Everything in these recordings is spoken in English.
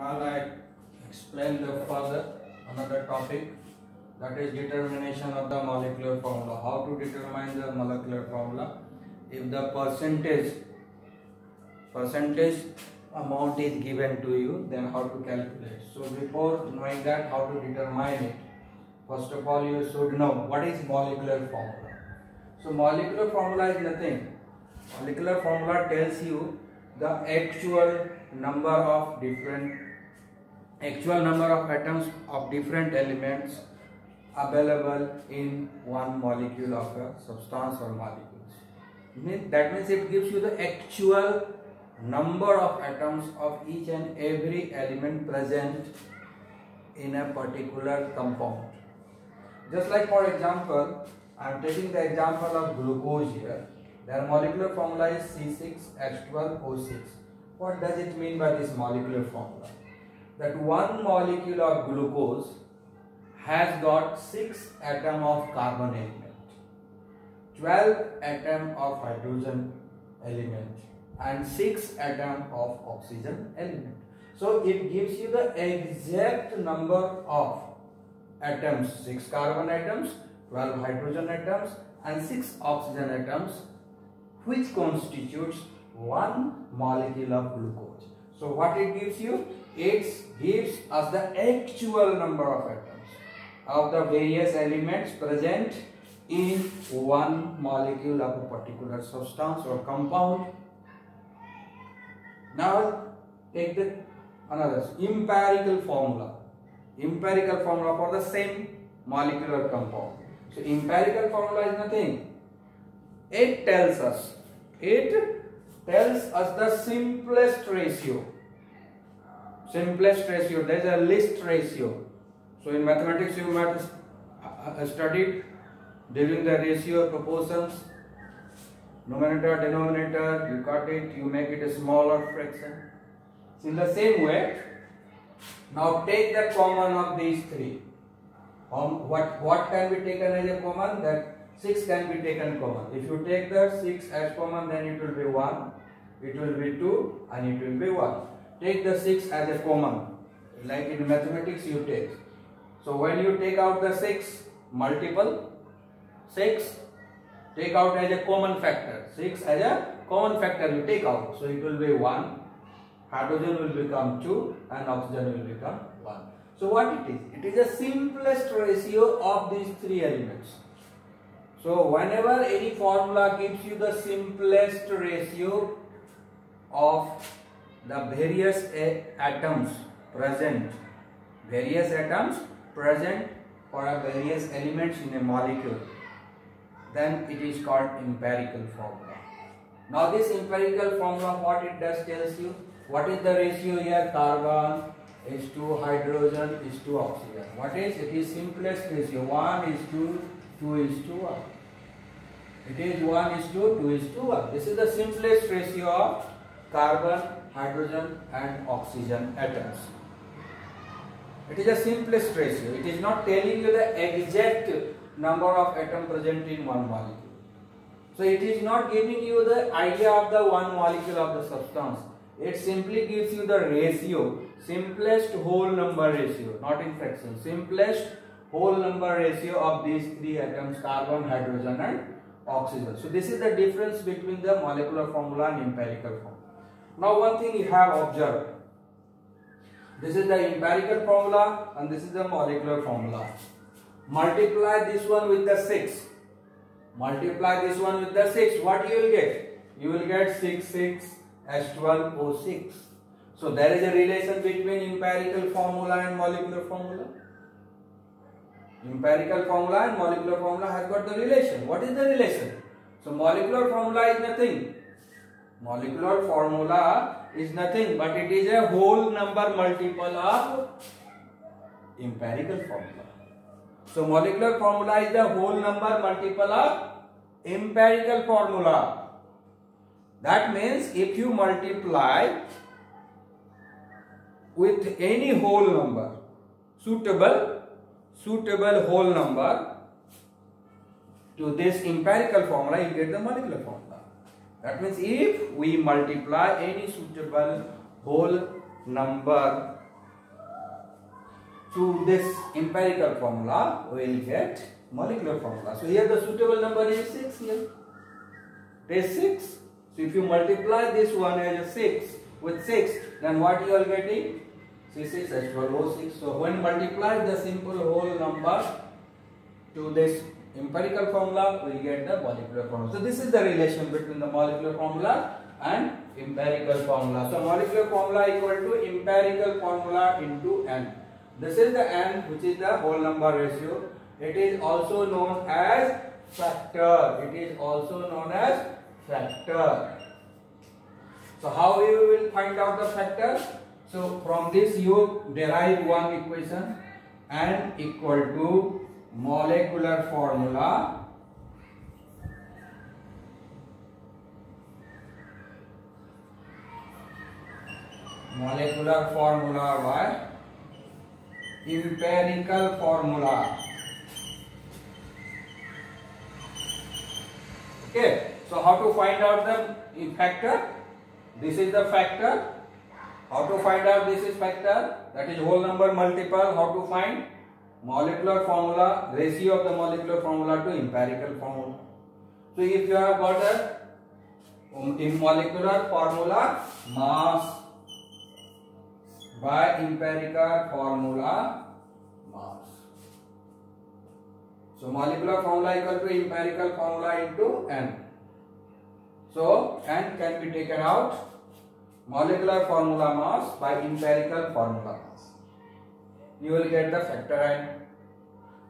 Now I explain the further another topic, that is determination of the molecular formula. How to determine the molecular formula? If the percentage amount is given to you, then how to calculate? So before knowing that how to determine it, first of all you should know what is molecular formula. So molecular formula is nothing. Molecular formula tells you the actual number of atoms of different elements available in one molecule of a substance or molecules. That means it gives you the actual number of atoms of each and every element present in a particular compound. Just like, for example, I am taking the example of glucose here. Their molecular formula is C6H12O6. What does it mean by this molecular formula? That one molecule of glucose has got 6 atoms of carbon element, 12 atoms of hydrogen element, and 6 atoms of oxygen element. So it gives you the exact number of atoms, 6 carbon atoms, 12 hydrogen atoms, and 6 oxygen atoms, which constitutes one molecule of glucose. So what it gives you? It gives us the actual number of atoms of the various elements present in one molecule of a particular substance or compound. Now take the another empirical formula. Empirical formula for the same molecular compound. So empirical formula is nothing. It tells us the simplest ratio. There is a least ratio. So in mathematics you might studied during the ratio proportions, numerator, denominator, you cut it, you make it a smaller fraction. So in the same way, now take the common of these three. What can be taken as a common? That 6 can be taken common. If you take the 6 as common, then it will be 1, it will be 2, and it will be 1. Take the 6 as a common, like in mathematics you take. So when you take out the 6 multiple, 6 take out as a common factor. 6 as a common factor you take out. So it will be 1, hydrogen will become 2, and oxygen will become 1. So what it is? It is the simplest ratio of these three elements. So whenever any formula gives you the simplest ratio of the various atoms present for a various elements in a molecule, then it is called empirical formula. Now this empirical formula, what it does tells you, what is the ratio here? Carbon is to hydrogen is to oxygen. What is? It is simplest ratio. 1 is to 2 is to 1. It is 1 is to 2 is to 1. This is the simplest ratio of carbon, hydrogen and oxygen atoms. It is the simplest ratio. It is not telling you the exact number of atoms present in one molecule. So it is not giving you the idea of the one molecule of the substance. It simply gives you the ratio, simplest whole number ratio, not in fraction, simplest whole number ratio of these three atoms, carbon, hydrogen and oxygen. So this is the difference between the molecular formula and empirical formula. Now one thing you have observed, this is the empirical formula and this is the molecular formula. Multiply this one with the 6. Multiply this one with the 6. What you will get? You will get 6,6H12O6. So there is a relation between empirical formula and molecular formula. Empirical formula and molecular formula has got the relation. What is the relation? So molecular formula is nothing. Molecular formula is nothing but it is a whole number multiple of empirical formula. So molecular formula is the whole number multiple of empirical formula. That means if you multiply with any whole number, suitable whole number to this empirical formula, you get the molecular formula. That means if we multiply any suitable whole number through this empirical formula, we will get molecular formula. So here the suitable number is 6 here. It is 6. So if you multiply this one as 6 with 6, then what you are getting? C6H12O6. So when multiply the simple whole number to this empirical formula, we will get the molecular formula. So this is the relation between the molecular formula and empirical formula. So molecular formula equal to empirical formula into n. This is the n, which is the whole number ratio. It is also known as factor. It is also known as factor. So how you will find out the factor? So from this you derive one equation, n equal to molecular formula by empirical formula. Okay, so how to find out the factor? This is the factor. How to find out this is factor? That is whole number multiple. How to find? Molecular formula, ratio of the molecular formula to empirical formula. So if you have got a molecular formula mass by empirical formula mass. So molecular formula equal to empirical formula into n. So n can be taken out. Molecular formula mass by empirical formula mass. You will get the factor n.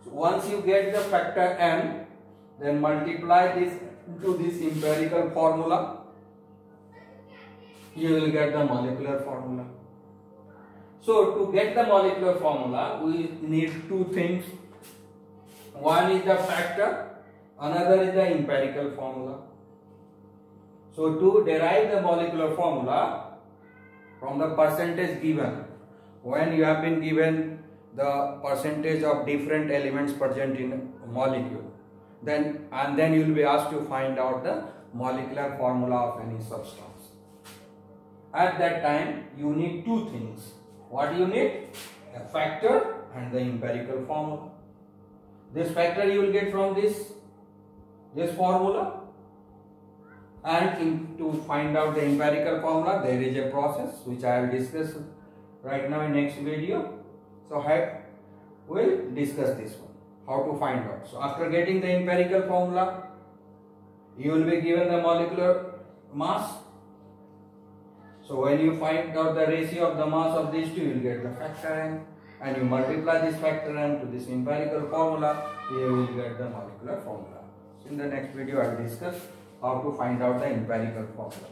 So once you get the factor n, then multiply this into this empirical formula. You will get the molecular formula. So to get the molecular formula, we need two things. One is the factor, another is the empirical formula. So to derive the molecular formula from the percentage given, when you have been given the percentage of different elements present in a molecule, then you will be asked to find out the molecular formula of any substance. At that time you need two things. What you need? A factor and the empirical formula. This factor you will get from this formula, and to find out the empirical formula there is a process which I will discuss right now in next video. So we will discuss this one, how to find out. So after getting the empirical formula, you will be given the molecular mass. So when you find out the ratio of the mass of these two, you will get the factor n, and you multiply this factor n to this empirical formula, you will get the molecular formula. So in the next video I will discuss how to find out the empirical formula.